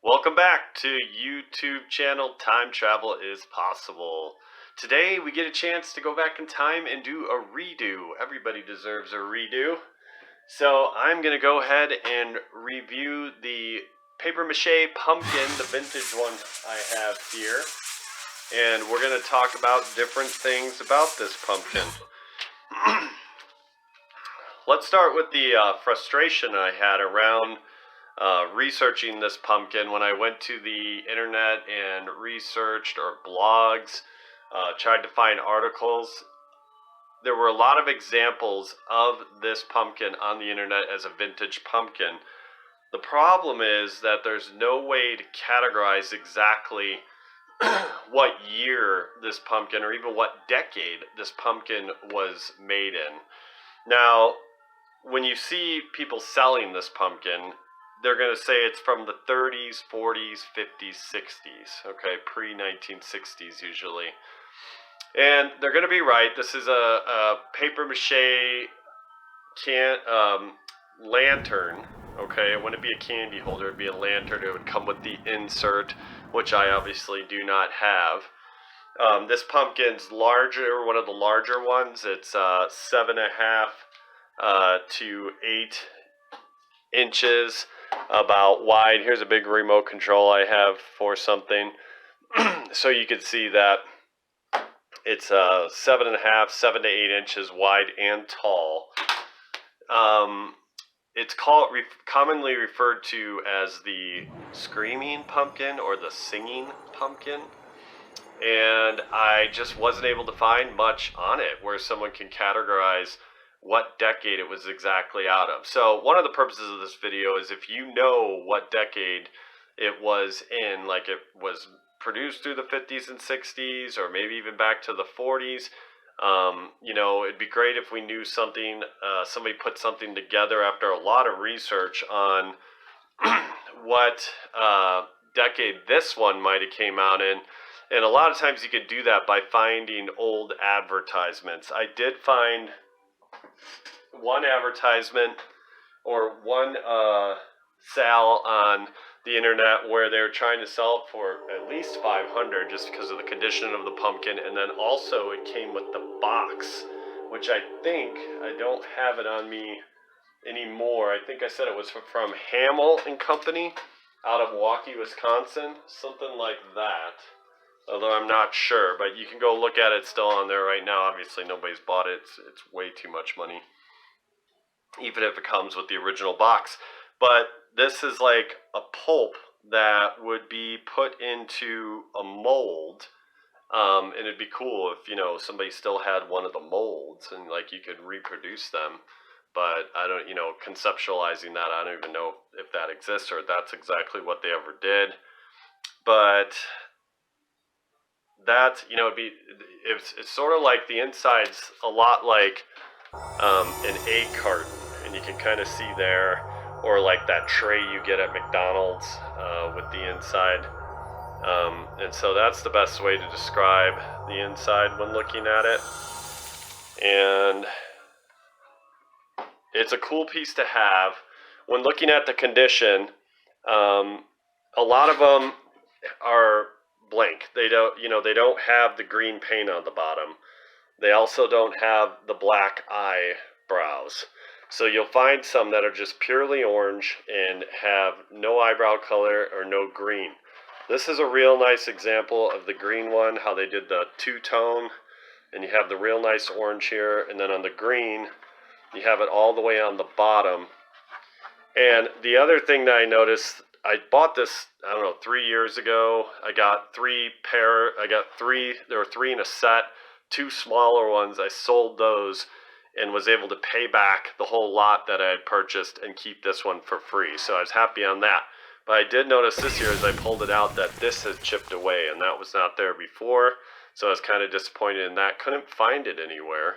Welcome back to YouTube channel Time Travel is Possible. Today we get a chance to go back in time and do a redo. Everybody deserves a redo. So I'm going to go ahead and review the paper mache pumpkin, the vintage one I have here. And we're going to talk about different things about this pumpkin. Let's start with the frustration I had around researching this pumpkin when I went to the internet and researched or blogs, tried to find articles. There were a lot of examples of this pumpkin on the internet as a vintage pumpkin. The problem is that there's no way to categorize exactly what year this pumpkin or even what decade this pumpkin was made in. Now, when you see people selling this pumpkin, they're going to say it's from the 30s, 40s, 50s, 60s, okay, pre-1960s usually. And they're going to be right. This is a paper mache lantern, okay? It wouldn't be a candy holder, it would be a lantern. It would come with the insert, which I obviously do not have. This pumpkin's larger, one of the larger ones. It's 7.5 to 8 inches about wide. Here's a big remote control I have for something. So you can see that it's 7.5, 7 to 8 inches wide and tall. It's commonly referred to as the screaming pumpkin or the singing pumpkin. And I just wasn't able to find much on it where someone can categorize what decade it was exactly out of. So one of the purposes of this video is if you know what decade it was in, like it was produced through the 50s and 60s, or maybe even back to the 40s, it'd be great if we knew something, somebody put something together after a lot of research on what decade this one might have came out in. And a lot of times you could do that by finding old advertisements. I did find one advertisement or one sale on the internet where they were trying to sell it for at least $500 just because of the condition of the pumpkin, and then also it came with the box, which I think I don't have it on me anymore. I think I said it was from Hamill and Company out of Milwaukee, Wisconsin, something like that. Although I'm not sure, but you can go look at it. It's still on there right now. Obviously, nobody's bought it. It's way too much money, even if it comes with the original box. But this is like a pulp that would be put into a mold, and it'd be cool if somebody still had one of the molds and like you could reproduce them. But I don't, conceptualizing that, I don't even know if that exists or that's exactly what they ever did. But that, it's sort of like the inside's a lot like an egg carton, and you can kind of see there, or like that tray you get at McDonald's with the inside. And so that's the best way to describe the inside when looking at it. And it's a cool piece to have. When looking at the condition, a lot of them are blank. They don't have the green paint on the bottom. They also don't have the black eyebrows. So you'll find some that are just purely orange and have no eyebrow color or no green. This is a real nice example of the green one, how they did the two-tone, and you have the real nice orange here, and then on the green you have it all the way on the bottom. And the other thing that I noticed, I bought this, 3 years ago. I got three, there were 3 in a set, 2 smaller ones. I sold those and was able to pay back the whole lot that I had purchased and keep this one for free. So I was happy on that. But I did notice this year as I pulled it out that this has chipped away, and that was not there before. So I was kind of disappointed in that. Couldn't find it anywhere.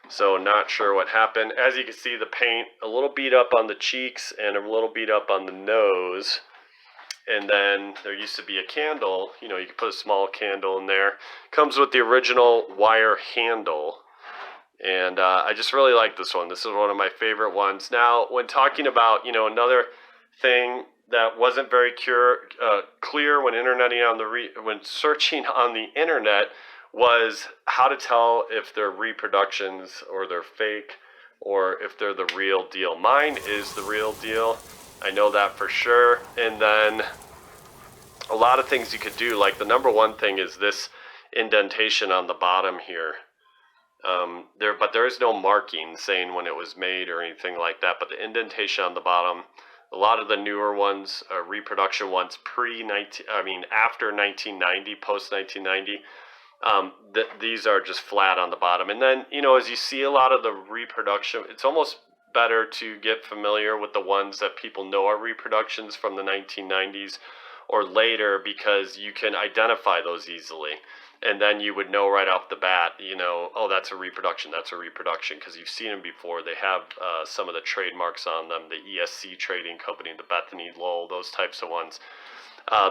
So not sure what happened. As you can see, the paint a little beat up on the cheeks and a little beat up on the nose. And then there used to be a candle, you could put a small candle in there. Comes with the original wire handle. And I just really like this one. This is one of my favorite ones. Now, when talking about, another thing that wasn't very clear when when searching on the internet was how to tell if they're reproductions or they're fake or if they're the real deal. Mine is the real deal. I know that for sure. And then a lot of things you could do, like the number one thing is this indentation on the bottom here. But there is no marking saying when it was made or anything like that. But the indentation on the bottom, a lot of the newer ones, reproduction ones, after 1990, post 1990, these are just flat on the bottom. And then, as you see a lot of the reproduction, it's almost better to get familiar with the ones that people know are reproductions from the 1990s or later, because you can identify those easily. And then you would know right off the bat, oh, that's a reproduction, because you've seen them before. They have some of the trademarks on them, the ESC Trading Company, the Bethany Lowell, those types of ones.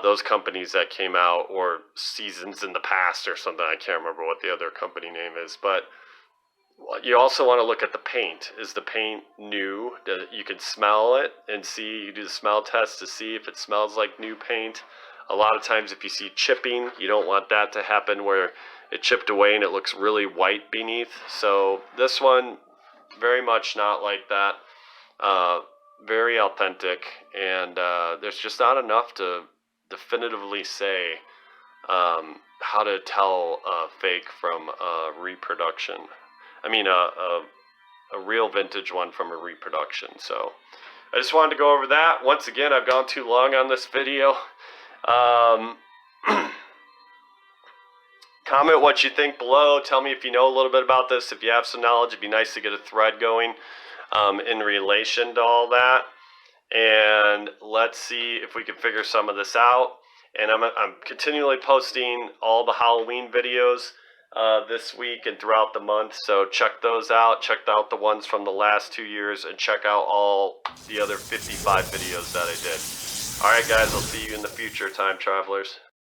Those companies that came out, or Seasons in the Past or something. I can't remember what the other company name is. But you also want to look at the paint. Is the paint new? You can smell it and see, you do the smell test to see if it smells like new paint. A lot of times if you see chipping, you don't want that to happen where it chipped away and it looks really white beneath. So this one, very much not like that. Very authentic, and there's just not enough to definitively say how to tell a fake from a reproduction. I mean, a real vintage one from a reproduction. So I just wanted to go over that. Once again, I've gone too long on this video. Comment what you think below. Tell me if you know a little bit about this. If you have some knowledge, it'd be nice to get a thread going in relation to all that. And let's see if we can figure some of this out. And I'm continually posting all the Halloween videos this week and throughout the month. So check those out. Check out the ones from the last 2 years, and check out all the other 55 videos that I did. Alright guys, I'll see you in the future, time travelers.